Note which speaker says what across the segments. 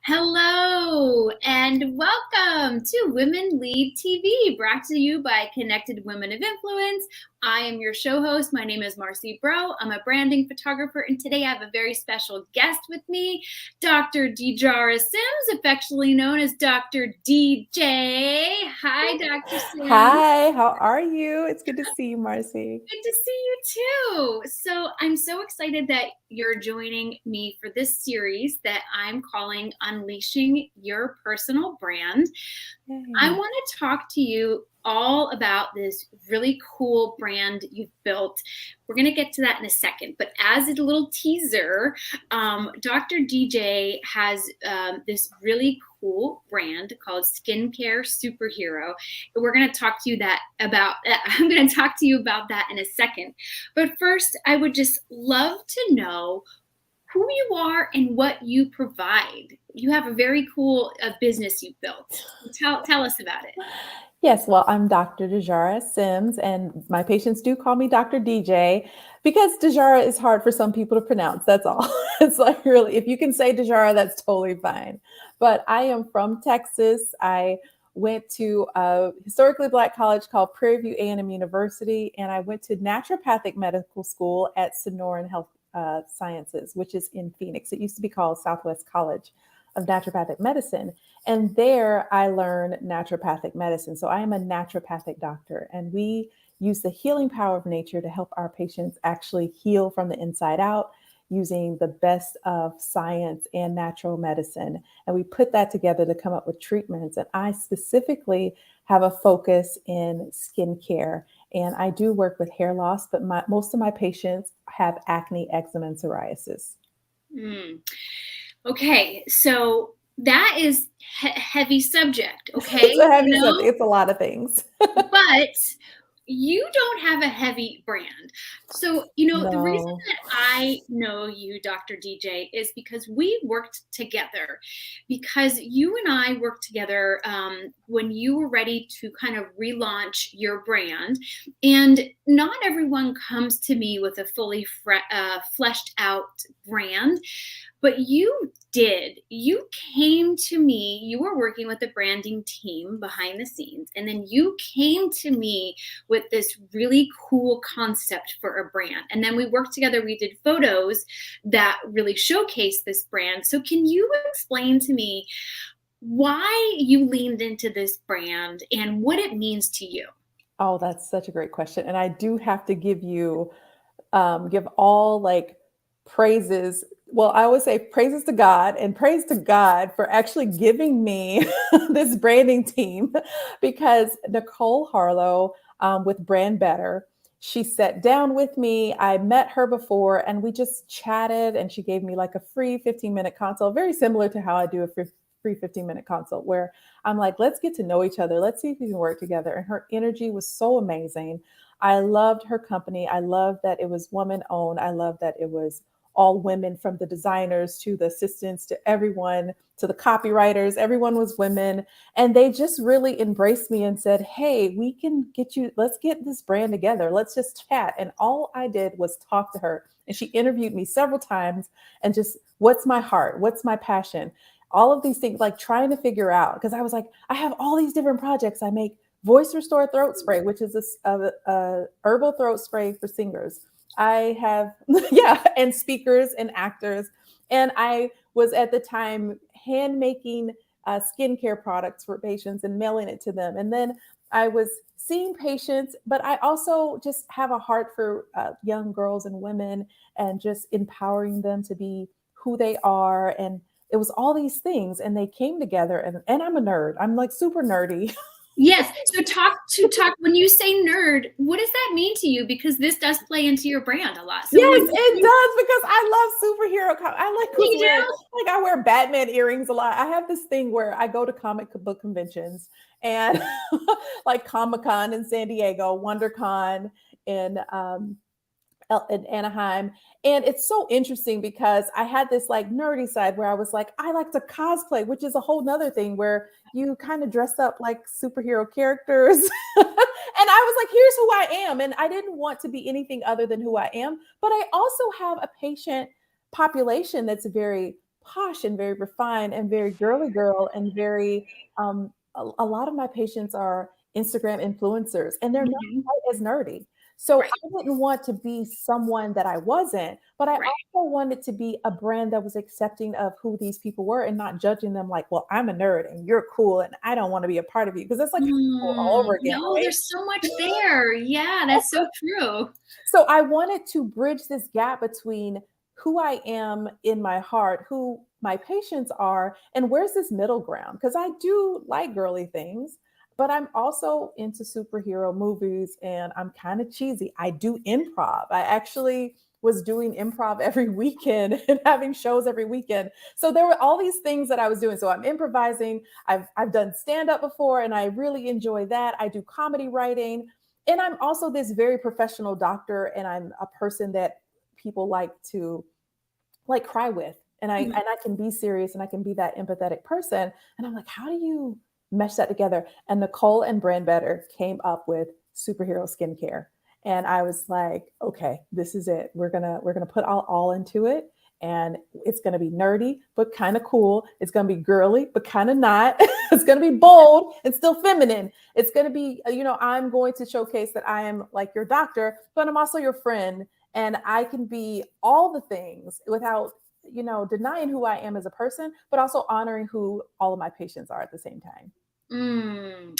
Speaker 1: Hello and welcome to Women Lead TV, brought to you by Connected Women of Influence. I am your show host. My name is Marcy Bro. I'm a branding photographer, and today I have a very special guest with me, Dr. Dejara Sims, affectionately known as Dr. DJ. Hi, Dr. Sims.
Speaker 2: Hi, how are you? It's good to see you, Marcy.
Speaker 1: Good to see you too. So I'm so excited that you're joining me for this series that I'm calling Unleashing Your Personal Brand. I
Speaker 2: Yay.
Speaker 1: want to talk to you all about this really cool brand you've built. We're going to get to that in a second, but as a little teaser, Dr. DJ has this really cool brand called Skincare Superhero. We're going to talk to you I'm going to talk to you about that in a second. But first, I would just love to know who you are and what you provide. You have a very cool business you've built. Tell us about it.
Speaker 2: Yes, well, I'm Dr. Dejara Sims, and my patients do call me Dr. DJ because Dejara is hard for some people to pronounce. That's all. It's like really, if you can say Dejara, that's totally fine. But I am from Texas. I went to a historically Black college called Prairie View A&M University, and I went to naturopathic medical school at Sonoran Health Sciences, which is in Phoenix. It used to be called Southwest College of Naturopathic Medicine. And there I learned naturopathic medicine. So I am a naturopathic doctor, and we use the healing power of nature to help our patients actually heal from the inside out using the best of science and natural medicine. And we put that together to come up with treatments. And I specifically have a focus in skincare. And I do work with hair loss, but most of my patients have acne, eczema, and psoriasis.
Speaker 1: Mm. Okay, so that is heavy subject, okay?
Speaker 2: It's a heavy subject. It's a lot of things.
Speaker 1: But you don't have a heavy brand. So, the reason
Speaker 2: No.
Speaker 1: that I know you, Dr. DJ, is because we worked together. Because you and I worked together when you were ready to kind of relaunch your brand. And not everyone comes to me with a fully fleshed out brand. But you did. You came to me, you were working with the branding team behind the scenes, and then you came to me with this really cool concept for a brand. And then we worked together, we did photos that really showcase this brand. So can you explain to me why you leaned into this brand and what it means to you?
Speaker 2: Oh, that's such a great question. And I do have to give all like praises. Well, I always say praises to God and praise to God for actually giving me this branding team because Nicole Harlow with Brand Better, she sat down with me. I met her before and we just chatted and she gave me like a free 15-minute consult, very similar to how I do a free 15-minute consult where I'm like, let's get to know each other. Let's see if we can work together. And her energy was so amazing. I loved her company. I loved that it was woman owned. I loved that it was all women, from the designers to the assistants to everyone, to the copywriters. Everyone was women. And they just really embraced me and said, hey, we can get you, let's get this brand together. Let's just chat. And all I did was talk to her. And she interviewed me several times and just, what's my heart? What's my passion? All of these things, like trying to figure out, because I was like, I have all these different projects. I make Voice Restore Throat Spray, which is a herbal throat spray for singers. I have, yeah, and speakers and actors. And I was at the time hand making skincare products for patients and mailing it to them. And then I was seeing patients, but I also just have a heart for young girls and women and just empowering them to be who they are. And it was all these things and they came together. And I'm a nerd. I'm like super nerdy.
Speaker 1: Yes. So talk when you say nerd, what does that mean to you? Because this does play into your brand a lot. So
Speaker 2: Yes,
Speaker 1: when
Speaker 2: it does because I love superhero. I like was
Speaker 1: you
Speaker 2: wearing
Speaker 1: do,
Speaker 2: like I wear Batman earrings a lot. I have this thing where I go to comic book conventions and like Comic Con in San Diego, WonderCon in in Anaheim. And it's so interesting because I had this like nerdy side where I was like, I like to cosplay, which is a whole nother thing where you kind of dress up like superhero characters. And I was like, here's who I am. And I didn't want to be anything other than who I am. But I also have a patient population that's very posh and very refined and very girly girl and very, a lot of my patients are Instagram influencers and they're not
Speaker 1: Mhm.
Speaker 2: quite as nerdy. So
Speaker 1: Right.
Speaker 2: I didn't want to be someone that I wasn't, but I
Speaker 1: Right.
Speaker 2: also wanted to be a brand that was accepting of who these people were and not judging them like, well, I'm a nerd and you're cool and I don't want to be a part of you because it's like school all over again,
Speaker 1: No,
Speaker 2: right?
Speaker 1: there's so much there. Yeah, that's so true.
Speaker 2: So I wanted to bridge this gap between who I am in my heart, who my patients are, and where's this middle ground? Because I do like girly things, but I'm also into superhero movies and I'm kind of cheesy. I do improv. I actually was doing improv every weekend and having shows every weekend. So there were all these things that I was doing. So I'm improvising. I've done stand up before and I really enjoy that. I do comedy writing. And I'm also this very professional doctor and I'm a person that people like to like cry with.
Speaker 1: Mhm.
Speaker 2: And I can be serious and I can be that empathetic person. And I'm like, how do you mesh that together? And Nicole and Brand Better came up with superhero skincare. And I was like, okay, this is it. We're gonna put all into it. And it's gonna be nerdy, but kind of cool. It's gonna be girly, but kind of not. It's gonna be bold and still feminine. It's gonna be, I'm going to showcase that I am like your doctor, but I'm also your friend and I can be all the things without, denying who I am as a person, but also honoring who all of my patients are at the same time.
Speaker 1: Mm.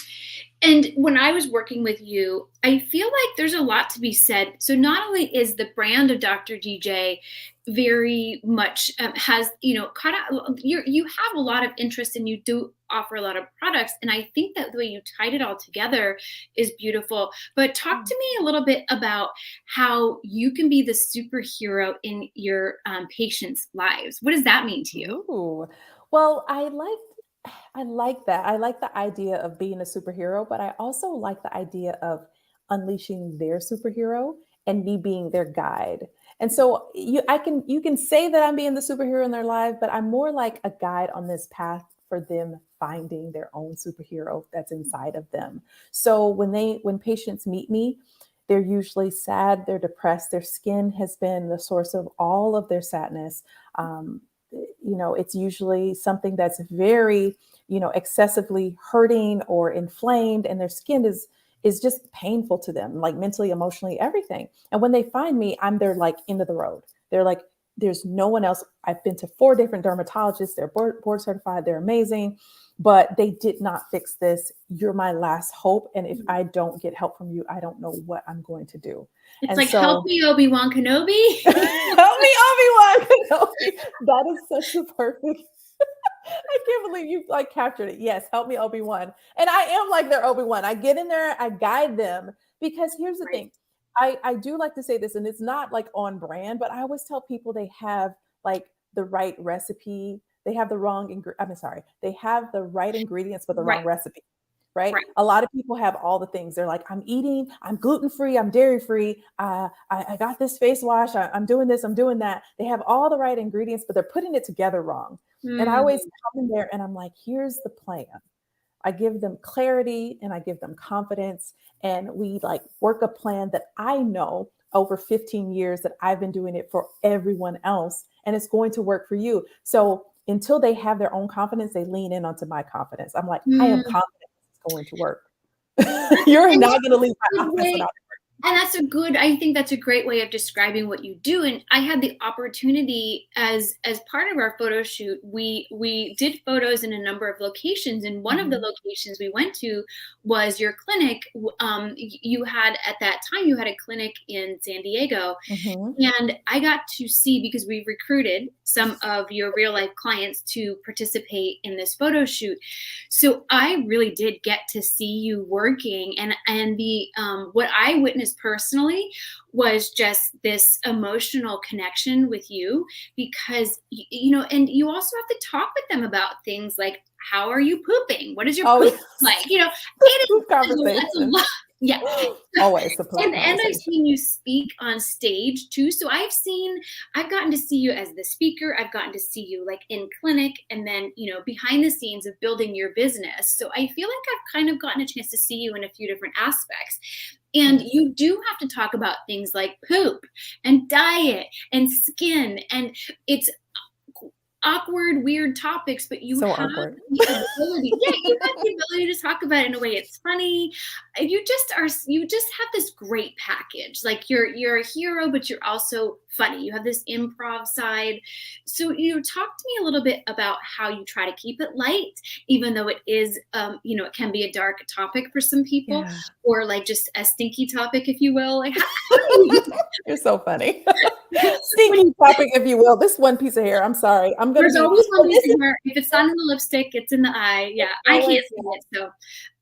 Speaker 1: And when I was working with you, I feel like there's a lot to be said. So not only is the brand of Dr. DJ very much has caught out, you have a lot of interest and you do offer a lot of products, and I think that the way you tied it all together is beautiful. But talk to me a little bit about how you can be the superhero in your patients' lives. What does that mean to you?
Speaker 2: Ooh. Well, I like that. I like the idea of being a superhero, but I also like the idea of unleashing their superhero and me being their guide. And so you can say that I'm being the superhero in their life, but I'm more like a guide on this path for them finding their own superhero that's inside of them. So when patients meet me, they're usually sad, they're depressed, their skin has been the source of all of their sadness. Um, it's usually something that's very, excessively hurting or inflamed, and their skin is just painful to them, like mentally, emotionally, everything. And when they find me, I'm their like end of the road. They're like, there's no one else. I've been to 4 different dermatologists. They're board certified. They're amazing, but they did not fix this. You're my last hope. And if I don't get help from you, I don't know what I'm going to do.
Speaker 1: It's
Speaker 2: And
Speaker 1: like, help
Speaker 2: so
Speaker 1: me, Obi-Wan Kenobi.
Speaker 2: help me, Obi-Wan Kenobi. That is such a perfect. I can't believe you like captured it. Yes, help me, Obi-Wan. And I am like their Obi-Wan. I get in there, I guide them because here's the
Speaker 1: Right.
Speaker 2: thing. I do like to say this, and it's not like on brand, but I always tell people they have like the right recipe. They have the wrong I'm sorry, they have the right ingredients but the
Speaker 1: Right.
Speaker 2: wrong recipe. Right?
Speaker 1: Right.
Speaker 2: A lot of people have all the things. They're like, I'm gluten free, I'm dairy free. I got this face wash. I'm doing this, I'm doing that. They have all the right ingredients, but they're putting it together wrong. And I always
Speaker 1: Mm.
Speaker 2: come in there and I'm like, here's the plan. I give them clarity and I give them confidence. And we like work a plan that I know over 15 years that I've been doing it for everyone else. And it's going to work for you. So until they have their own confidence, they lean in onto my confidence. I'm like, I am
Speaker 1: Mm.
Speaker 2: confident it's going to work. You're
Speaker 1: And
Speaker 2: not
Speaker 1: that's
Speaker 2: going to leave
Speaker 1: a
Speaker 2: my
Speaker 1: good
Speaker 2: office
Speaker 1: way.
Speaker 2: without.
Speaker 1: And I think that's a great way of describing what you do. And I had the opportunity as part of our photo shoot, we did photos in a number of locations. And one of the
Speaker 2: Mhm,
Speaker 1: locations we went to was your clinic. You had at that time, you had a clinic in San Diego.
Speaker 2: mhm.
Speaker 1: And I got to see, because we recruited some of your real life clients to participate in this photo shoot. So I really did get to see you working, and the what I witnessed personally was just this emotional connection with you, because and you also have to talk with them about things like, how are you pooping? What is your
Speaker 2: Oh,
Speaker 1: poop
Speaker 2: yes.
Speaker 1: like?
Speaker 2: The
Speaker 1: It is
Speaker 2: poop
Speaker 1: it's a
Speaker 2: conversation.
Speaker 1: lot. Yeah.
Speaker 2: Always the poop
Speaker 1: And I've
Speaker 2: conversation.
Speaker 1: seen you speak on stage too. So I've gotten to see you as the speaker. I've gotten to see you like in clinic, and then, behind the scenes of building your business. So I feel like I've kind of gotten a chance to see you in a few different aspects. And
Speaker 2: Yes.
Speaker 1: you do have to talk about things like poop and diet and skin. And it's awkward, weird topics, but you
Speaker 2: So
Speaker 1: have
Speaker 2: awkward.
Speaker 1: the ability. Yeah, you have the ability to talk about it in a way it's funny. You just have this great package. Like you're a hero, but you're also funny. You have this improv side. So talk to me a little bit about how you try to keep it light, even though it is it can be a dark topic for some people,
Speaker 2: Yeah.
Speaker 1: or like just a stinky topic, if you will. Like how do you
Speaker 2: You're so funny.
Speaker 1: when
Speaker 2: Stinky topic, if you will. This one piece of hair. I'm sorry. I'm gonna
Speaker 1: there's
Speaker 2: be.
Speaker 1: always one
Speaker 2: Well,
Speaker 1: piece
Speaker 2: this
Speaker 1: of
Speaker 2: is
Speaker 1: hair. If it's not in the lipstick, it's in the eye. Yeah, I
Speaker 2: always.
Speaker 1: can't see it. So,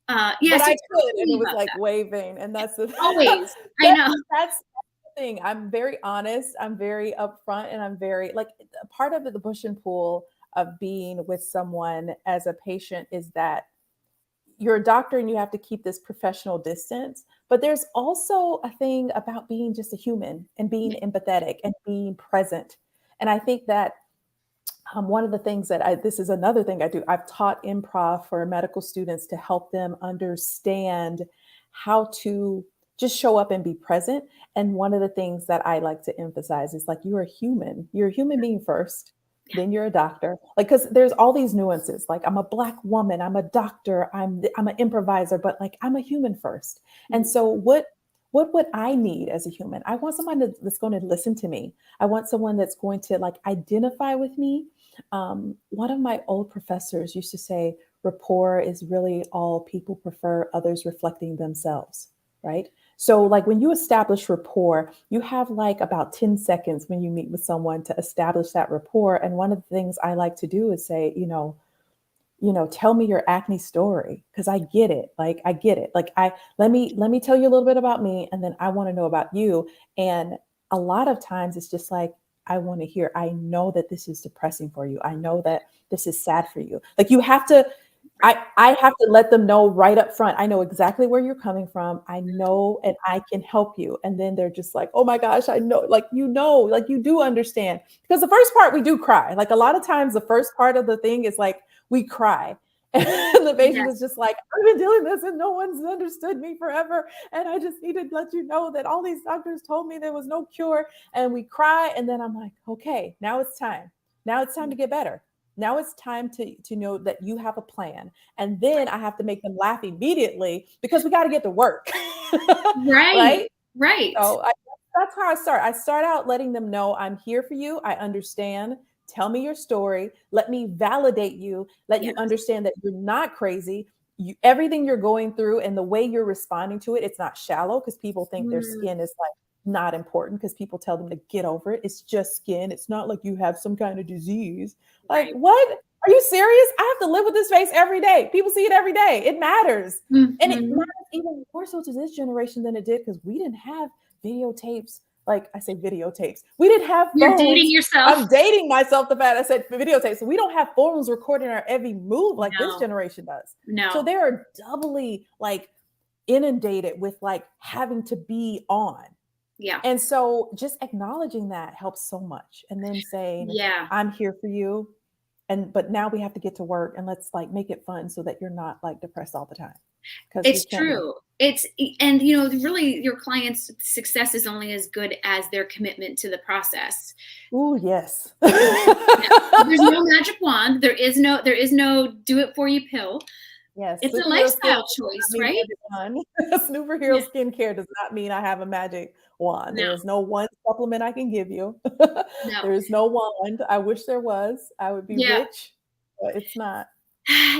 Speaker 1: yeah.
Speaker 2: But
Speaker 1: So
Speaker 2: I
Speaker 1: talk
Speaker 2: could,
Speaker 1: to
Speaker 2: and it
Speaker 1: me
Speaker 2: was
Speaker 1: about
Speaker 2: like
Speaker 1: that.
Speaker 2: waving, and that's the
Speaker 1: Always, I
Speaker 2: that's
Speaker 1: know.
Speaker 2: that's the thing. I'm very honest. I'm very upfront, and I'm very like a part of the push and pull of being with someone as a patient is that you're a doctor and you have to keep this professional distance. But there's also a thing about being just a human and being
Speaker 1: Yeah.
Speaker 2: empathetic and being present. And I think that one of the things that this is another thing I do. I've taught improv for medical students to help them understand how to just show up and be present. And one of the things that I like to emphasize is like, you're a human. You're a human being first,
Speaker 1: Yeah.
Speaker 2: then you're a doctor. Like, because there's all these nuances. Like, I'm a Black woman, I'm a doctor, I'm an improviser, but like, I'm a human first. And
Speaker 1: Mm,
Speaker 2: so, what would I need as a human? I want someone that's going to listen to me. I want someone that's going to like identify with me. One of my old professors used to say, rapport is really all people prefer, others reflecting themselves, right? So, like when you establish rapport, you have like about 10 seconds when you meet with someone to establish that rapport. And one of the things I like to do is say, tell me your acne story because I get it. Like I get it. Like I let me tell you a little bit about me and then I want to know about you. And a lot of times it's just like I want to hear, I know that this is depressing for you. I know that this is sad for you. Like you have to
Speaker 1: right.
Speaker 2: I have to let them know right up front. I know exactly where you're coming from. I know and I can help you. And then they're just like, "Oh my gosh, I know." Like like you do understand. Because the first part we do cry. Like a lot of times the first part of the thing is like we cry. And the patient
Speaker 1: Yes.
Speaker 2: is just like, I've been doing this and no one's understood me forever. And I just need to let you know that all these doctors told me there was no cure. And we cry. And then I'm like, okay, now it's time. Now it's time to get better. Now it's time to know that you have a plan. And then I have to make them laugh immediately because we got to get to work.
Speaker 1: Right.
Speaker 2: Right?
Speaker 1: Right.
Speaker 2: So that's how I start. I start out letting them know I'm here for you. I understand. Tell me your story. Let me validate you. Let you
Speaker 1: Yes.
Speaker 2: understand that you're not crazy. Everything you're going through and the way you're responding to it, it's not shallow because people think their
Speaker 1: Mm,
Speaker 2: skin is like not important because people tell them to get over it. It's just skin. It's not like you have some kind of disease. Like,
Speaker 1: right.
Speaker 2: what? Are you serious? I have to live with this face every day. People see it every day. It matters. And it
Speaker 1: Hmm.
Speaker 2: matters even more so to this generation than it did because we didn't have videotapes. Like I say, videotapes. We didn't have
Speaker 1: You're dating
Speaker 2: phones.
Speaker 1: yourself.
Speaker 2: I'm dating myself the fact I said videotapes. So we don't have phones recording our every move like this
Speaker 1: No.
Speaker 2: generation does. So
Speaker 1: No.
Speaker 2: they are doubly like inundated with like having to be on.
Speaker 1: Yeah.
Speaker 2: And so just acknowledging that helps so much. And then saying,
Speaker 1: Yeah.
Speaker 2: I'm here for you. And but now we have to get to work and let's like make it fun so that you're not like depressed all the time. Because we
Speaker 1: It's
Speaker 2: can't be.
Speaker 1: true. And really your client's success is only as good as their commitment to the process.
Speaker 2: Oh, yes.
Speaker 1: Yeah. There's no magic wand. There is no do it for you pill.
Speaker 2: Yes,
Speaker 1: It's a
Speaker 2: superhero skincare
Speaker 1: lifestyle
Speaker 2: does not
Speaker 1: choice,
Speaker 2: mean
Speaker 1: right?
Speaker 2: magic wand. Superhero
Speaker 1: Yeah.
Speaker 2: skincare does not mean I have a magic wand.
Speaker 1: No.
Speaker 2: There is no one supplement I can give you.
Speaker 1: No.
Speaker 2: There is no wand. I wish there was. I would be
Speaker 1: Yeah.
Speaker 2: rich, but it's not.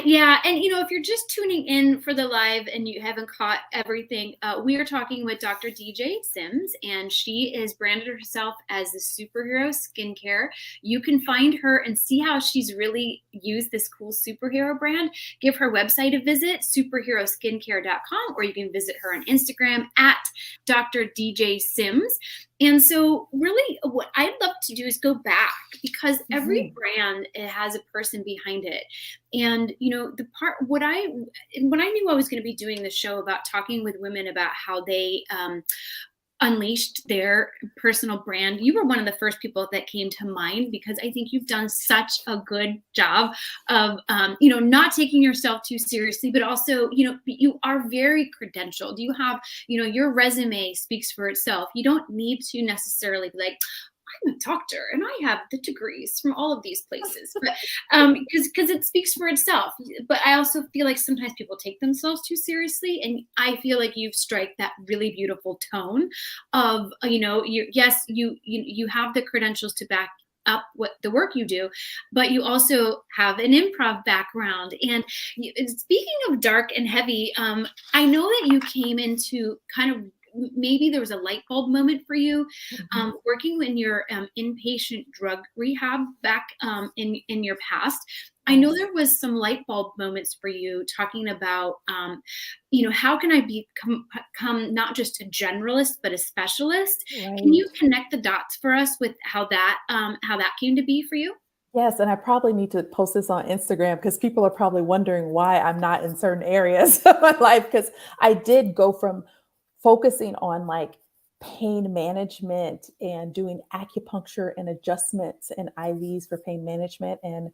Speaker 1: Yeah, and if you're just tuning in for the live and you haven't caught everything, we are talking with Dr. DJ Sims, and she is branded herself as the superhero skincare. You can find her and see how she's really used this cool superhero brand. Give her website a visit, superheroskincare.com, or you can visit her on Instagram at Dr. DJ Sims. And so, really, what I'd love to do is go back because every
Speaker 2: Mhm.
Speaker 1: brand has a person behind it. And the part what I when I knew I was going to be doing the show about talking with women about how they unleashed their personal brand, you were one of the first people that came to mind because I think you've done such a good job of not taking yourself too seriously, but also you are very credentialed. You have your resume speaks for itself. You don't need to necessarily be like, I'm a doctor and I have the degrees from all of these places, but because it speaks for itself. But I also feel like sometimes people take themselves too seriously, and I feel like you've strike that really beautiful tone of you have the credentials to back up what the work you do, but you also have an improv background. And speaking of dark and heavy, I know that you came into kind of, maybe there was a light bulb moment for you,
Speaker 2: Mhm.
Speaker 1: working in your inpatient drug rehab back in your past. I know
Speaker 2: Yes.
Speaker 1: there was some light bulb moments for you talking about, how can I become not just a generalist but a specialist? Can
Speaker 2: Right.
Speaker 1: you connect the dots for us with how that came to be for you?
Speaker 2: Yes, and I probably need to post this on Instagram because people are probably wondering why I'm not in certain areas of my life. Because I did go from focusing on like pain management and doing acupuncture and adjustments and IVs for pain management and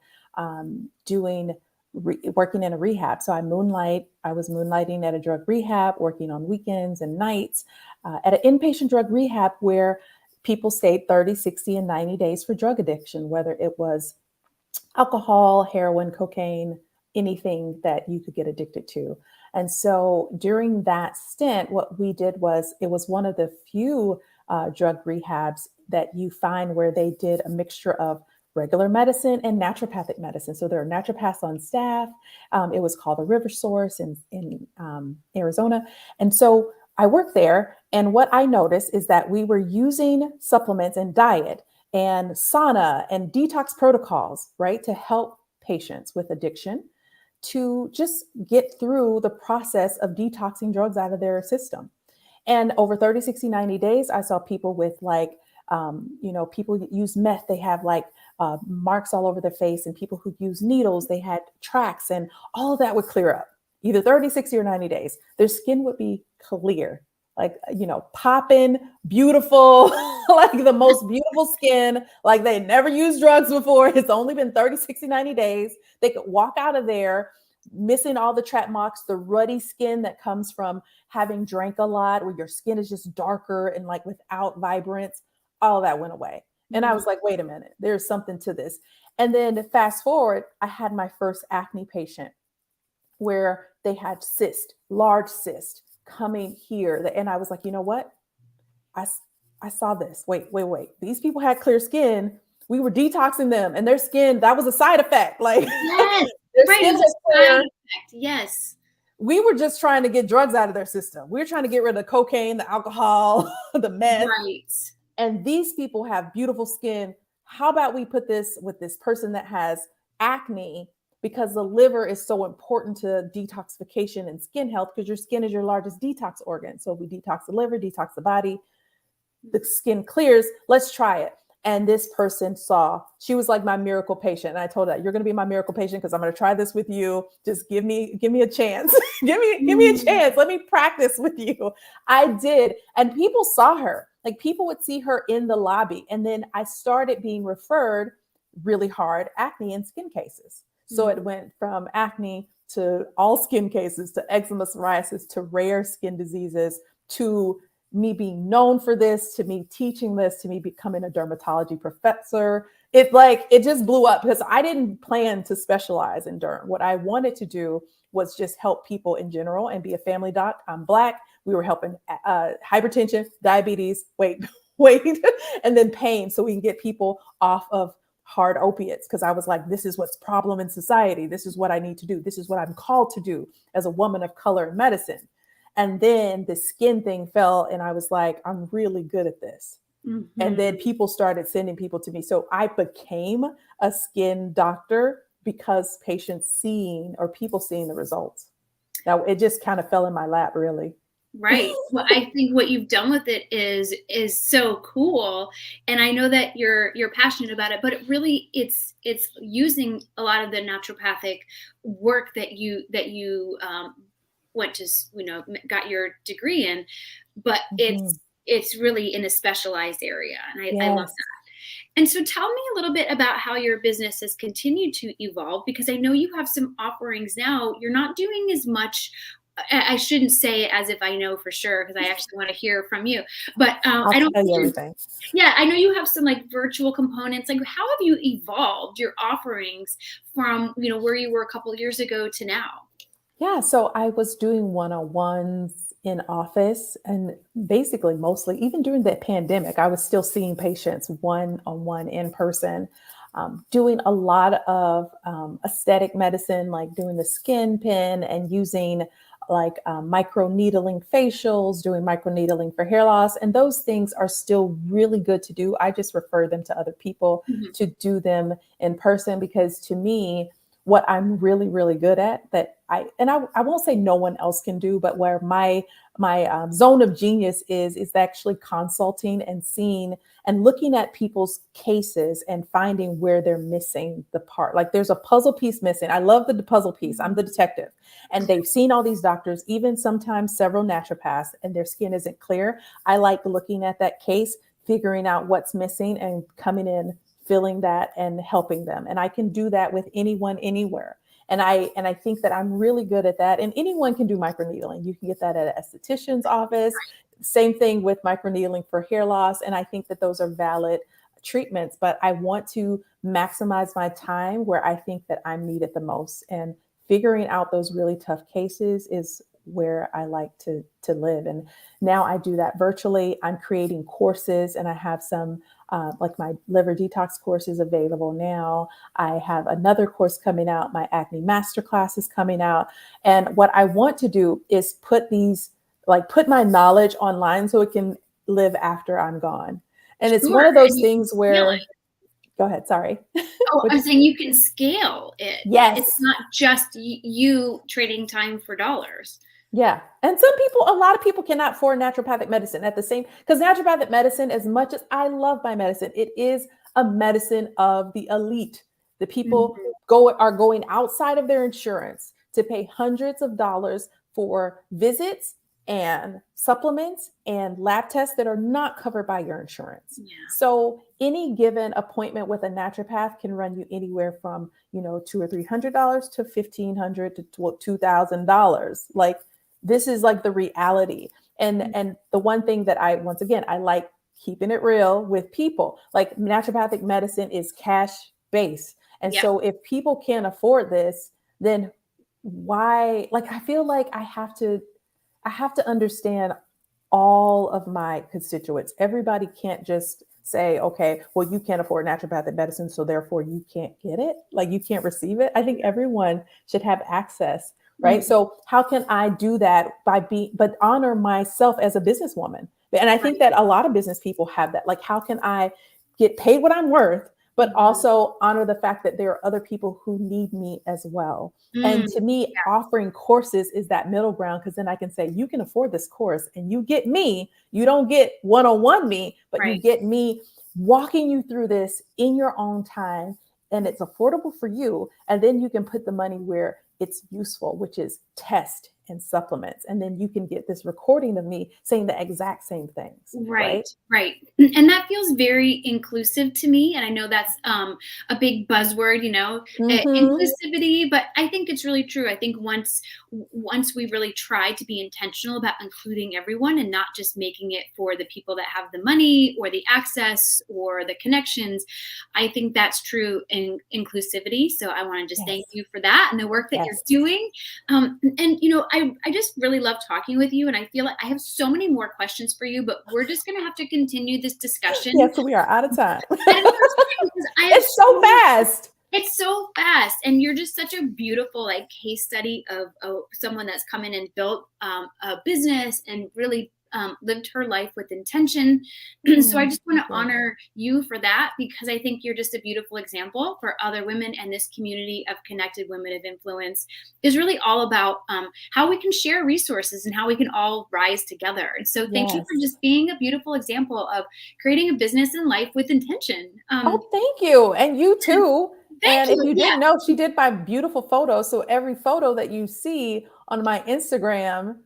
Speaker 2: doing working in a rehab. So I was moonlighting at a drug rehab, working on weekends and nights at an inpatient drug rehab where people stayed 30, 60, and 90 days for drug addiction, whether it was alcohol, heroin, cocaine, anything that you could get addicted to. And so during that stint, what we did was it was one of the few drug rehabs that you find where they did a mixture of regular medicine and naturopathic medicine. So there are naturopaths on staff. It was called the River Source in Arizona. And so I worked there. And what I noticed is that we were using supplements and diet and sauna and detox protocols, right, to help patients with addiction to just get through the process of detoxing drugs out of their system. And over 30, 60, 90 days, I saw people with like, people that use meth, they have like marks all over their face, and people who use needles, they had tracks, and all of that would clear up. Either 30, 60, or 90 days. Their skin would be clear, like, popping, beautiful, like the most beautiful skin, like they never used drugs before. It's only been 30, 60, 90 days. They could walk out of there missing all the trap marks, the ruddy skin that comes from having drank a lot, where your skin is just darker and like without vibrance. All of that went away. And I
Speaker 1: Mm.
Speaker 2: was like, wait a minute, there's something to this. And then fast forward, I had my first acne patient where they had large cyst coming here. And I was like, you know what? I, I saw this. Wait. These people had clear skin. We were detoxing them, and their skin, that was a side effect. Like
Speaker 1: Yes,
Speaker 2: their
Speaker 1: right. It
Speaker 2: skin
Speaker 1: was
Speaker 2: was
Speaker 1: a side
Speaker 2: clear.
Speaker 1: effect. Yes.
Speaker 2: We were just trying to get drugs out of their system. We were trying to get rid of the cocaine, the alcohol, the meth.
Speaker 1: Right.
Speaker 2: And these people have beautiful skin. How about we put this with this person that has acne, because the liver is so important to detoxification and skin health, because your skin is your largest detox organ. So if we detox the liver, detox the body, the skin clears. Let's try it. And this person she was like my miracle patient. And I told her, you're going to be my miracle patient because I'm going to try this with you. Just give me a chance. Give me a
Speaker 1: Mm.
Speaker 2: chance. Let me practice with you. I did. And people saw her. Like people would see her in the lobby. And then I started being referred really hard acne and skin cases. So
Speaker 1: Mm.
Speaker 2: it went from acne to all skin cases to eczema, psoriasis, to rare skin diseases, to me being known for this, to me teaching this, to me becoming a dermatology professor. It just blew up because I didn't plan to specialize in derm. What I wanted to do was just help people in general and be a family doc. I'm Black. We were helping hypertension, diabetes, wait, and then pain, so we can get people off of hard opiates, because I was like, this is what's problem in society. This is what I need to do. This is what I'm called to do as a woman of color in medicine. And then the skin thing fell, and I was like, I'm really good at this. And then
Speaker 1: Mhm.
Speaker 2: people started sending people to me. So I became a skin doctor because people seeing the results. Now it just kind of fell in my lap, really.
Speaker 1: Right. Well, I think what you've done with it is so cool, and I know that you're passionate about it. But it really, it's using a lot of the naturopathic work that you went to got your degree in, but
Speaker 2: Mhm.
Speaker 1: it's really in a specialized area, and I love
Speaker 2: Yes.
Speaker 1: that. And so tell me a little bit about how your business has continued to evolve, because I know you have some offerings now. You're not doing as much I shouldn't say it as if I know for sure, because I actually want to hear from you. But
Speaker 2: I'll
Speaker 1: I don't.
Speaker 2: tell you everything.
Speaker 1: Yeah, I know you have some like virtual components. Like, how have you evolved your offerings from where you were a couple of years ago to now?
Speaker 2: Yeah, so I was doing one-on-ones in office and basically mostly, even during the pandemic, I was still seeing patients one-on-one in person, doing a lot of aesthetic medicine, like doing the skin pin and using like micro needling facials, doing micro needling for hair loss. And those things are still really good to do. I just refer them to other people
Speaker 1: Mhm.
Speaker 2: to do them in person because to me, what I'm really, really good at that I won't say no one else can do, but where my zone of genius is actually consulting and seeing and looking at people's cases and finding where they're missing the part. Like there's a puzzle piece missing. I love the puzzle piece. I'm the detective. And they've seen all these doctors, even sometimes several naturopaths, and their skin isn't clear. I like looking at that case, figuring out what's missing and coming in, filling that and helping them. And I can do that with anyone anywhere. And I think that I'm really good at that. And anyone can do microneedling. You can get that at an esthetician's office. Same thing with microneedling for hair loss. And I think that those are valid treatments, but I want to maximize my time where I think that I'm needed the most. And figuring out those really tough cases is where I like to live. And now I do that virtually. I'm creating courses and I have some like my liver detox course is available now. I have another course coming out. My acne masterclass is coming out. And what I want to do is put my knowledge online so it can live after I'm gone. And it's one
Speaker 1: Sure,
Speaker 2: of
Speaker 1: and
Speaker 2: those
Speaker 1: you can
Speaker 2: things
Speaker 1: scale it.
Speaker 2: where, go ahead, sorry.
Speaker 1: Oh,
Speaker 2: What'd
Speaker 1: I'm
Speaker 2: you
Speaker 1: saying
Speaker 2: say?
Speaker 1: you can scale it. It's
Speaker 2: Yes.
Speaker 1: not just you trading time for dollars.
Speaker 2: Yeah. And some people, a lot of people cannot afford naturopathic medicine at the same, because naturopathic medicine, as much as I love my medicine, it is a medicine of the elite. The people
Speaker 1: Mhm.
Speaker 2: are going outside of their insurance to pay hundreds of dollars for visits and supplements and lab tests that are not covered by your insurance.
Speaker 1: Yeah.
Speaker 2: So any given appointment with a naturopath can run you anywhere from, $200 or $300 to $1,500 to $2,000. Like this is like the reality. And the one thing that once again, I like keeping it real with people. Like naturopathic medicine is cash based. And
Speaker 1: Yep.
Speaker 2: so if people can't afford this, then why, like I feel like I have to understand all of my constituents. Everybody can't just say, okay, well, you can't afford naturopathic medicine, so therefore you can't get it. Like you can't receive it. I think everyone should have access, right?
Speaker 1: Mhm.
Speaker 2: So how can I do that but honor myself as a businesswoman? And I think
Speaker 1: Right.
Speaker 2: that a lot of business people have that. Like, how can I get paid what I'm worth, but
Speaker 1: Mhm.
Speaker 2: also honor the fact that there are other people who need me as well? And
Speaker 1: Mm.
Speaker 2: to me,
Speaker 1: Yeah.
Speaker 2: offering courses is that middle ground because then I can say, you can afford this course and you get me. You don't get one on one me, but you
Speaker 1: Right.
Speaker 2: get me walking you through this in your own time. And it's affordable for you. And then you can put the money where it's useful, which is test and supplements. And then you can get this recording of me saying the exact same things,
Speaker 1: Right,
Speaker 2: right?
Speaker 1: right. And that feels very inclusive to me. And I know that's a big buzzword,
Speaker 2: Mm-hmm.
Speaker 1: inclusivity. But I think it's really true. I think once we really try to be intentional about including everyone and not just making it for the people that have the money or the access or the connections, I think that's true in inclusivity. So I want to just thank
Speaker 2: Yes.
Speaker 1: you for that and the work that you're
Speaker 2: Yes.
Speaker 1: doing. And I just really love talking with you, and I feel like I have so many more questions for you, but we're just going to have to continue this discussion
Speaker 2: Yes, we are out of time.
Speaker 1: at another time because I have
Speaker 2: It's so fast.
Speaker 1: it's so fast, and you're just such a beautiful like case study of someone that's come in and built a business and really lived her life with intention. So I
Speaker 2: Oh,
Speaker 1: just want
Speaker 2: thank
Speaker 1: to
Speaker 2: you.
Speaker 1: honor you for that because I think you're just a beautiful example for other women, and this community of connected women of influence is really all about how we can share resources and how we can all rise together. And so thank you for
Speaker 2: Yes.
Speaker 1: just being a beautiful example of creating a business and life with intention.
Speaker 2: Oh, thank you. And you too.
Speaker 1: Thank
Speaker 2: And if
Speaker 1: you.
Speaker 2: you
Speaker 1: Yeah.
Speaker 2: didn't know, she did my beautiful photos. So every photo that you see on my Instagram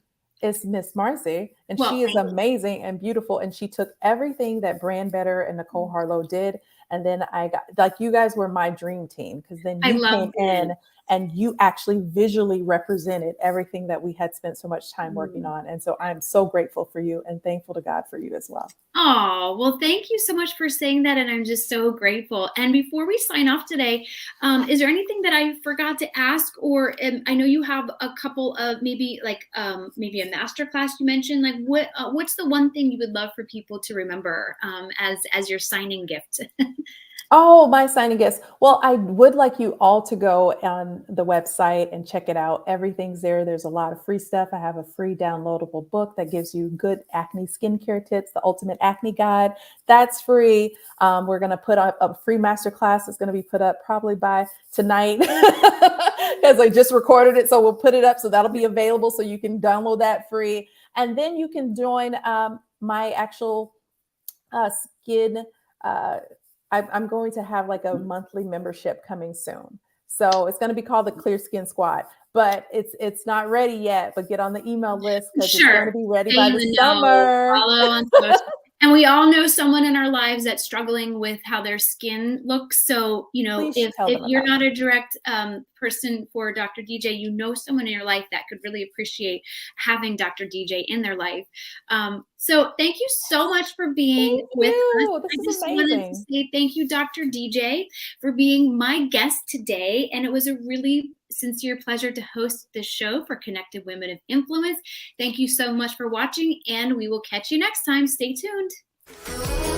Speaker 2: is Miss Marcy. And
Speaker 1: Well,
Speaker 2: she is
Speaker 1: thank
Speaker 2: amazing and beautiful. And she took everything that Brand Better and Nicole
Speaker 1: you.
Speaker 2: Harlow did. And then I got like you guys were my dream team because then
Speaker 1: I
Speaker 2: you
Speaker 1: love
Speaker 2: came
Speaker 1: being.
Speaker 2: in and you actually visually represented everything that we had spent so much time working on. And so I'm so grateful for you and thankful to God for you as well.
Speaker 1: Oh, well, thank you so much for saying that. And I'm just so grateful. And before we sign off today, is there anything that I forgot to ask? Or I know you have a couple of maybe maybe a master class you mentioned. Like what's the one thing you would love for people to remember as your signing gift?
Speaker 2: Oh, my signing gifts. Well, I would like you all to go on the website and check it out. Everything's there. There's a lot of free stuff. I have a free downloadable book that gives you good acne skincare tips, the Ultimate Acne Guide. That's free. We're going to put up a free masterclass. It's going to be put up probably by tonight because I just recorded it. So we'll put it up. So that'll be available. So you can download that free. And then you can join my actual skin. I'm going to have like a monthly membership coming soon. So it's going to be called the Clear Skin Squad, but it's not ready yet. But get on the email list because it's going to be ready
Speaker 1: Stay
Speaker 2: by
Speaker 1: in
Speaker 2: the
Speaker 1: the know.
Speaker 2: summer.
Speaker 1: Follow on social. And we all know someone in our lives that's struggling with how their skin looks. So,
Speaker 2: Please tell
Speaker 1: if
Speaker 2: them
Speaker 1: you're
Speaker 2: about
Speaker 1: not
Speaker 2: me.
Speaker 1: a direct person for Dr. DJ, you know someone in your life that could really appreciate having Dr. DJ in their life. So thank you so much for being
Speaker 2: Thank
Speaker 1: with us.
Speaker 2: you. This
Speaker 1: I
Speaker 2: is
Speaker 1: just wanted to
Speaker 2: amazing.
Speaker 1: say thank you, Dr. DJ, for being my guest today. And it was a really sincere pleasure to host this show for Connected Women of Influence. Thank you so much for watching, and we will catch you next time. Stay tuned.